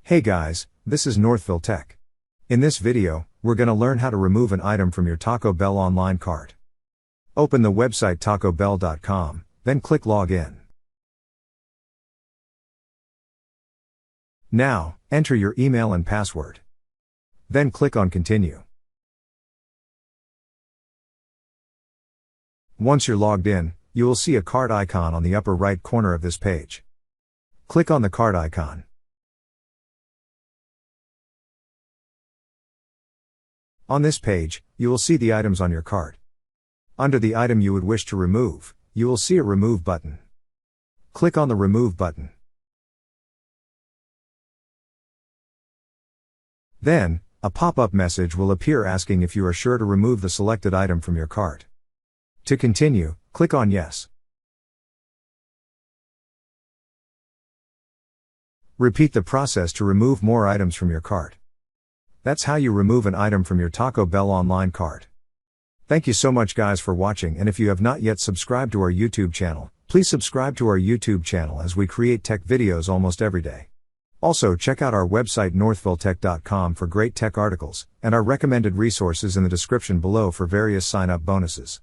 Hey guys, this is Northville Tech. In this video, we're gonna learn how to remove an item from your Taco Bell online cart. Open the website tacobell.com, then click Login. Now, enter your email and password. Then click on Continue. Once you're logged in, you will see a cart icon on the upper right corner of this page. Click on the cart icon. On this page, you will see the items on your cart. Under the item you would wish to remove, you will see a Remove button. Click on the Remove button. Then, a pop-up message will appear asking if you are sure to remove the selected item from your cart. To continue, click on Yes. Repeat the process to remove more items from your cart. That's how you remove an item from your Taco Bell online cart. Thank you so much guys for watching, and if you have not yet subscribed to our YouTube channel, please subscribe to our YouTube channel as we create tech videos almost every day. Also check out our website northvilletech.com for great tech articles, and our recommended resources in the description below for various sign-up bonuses.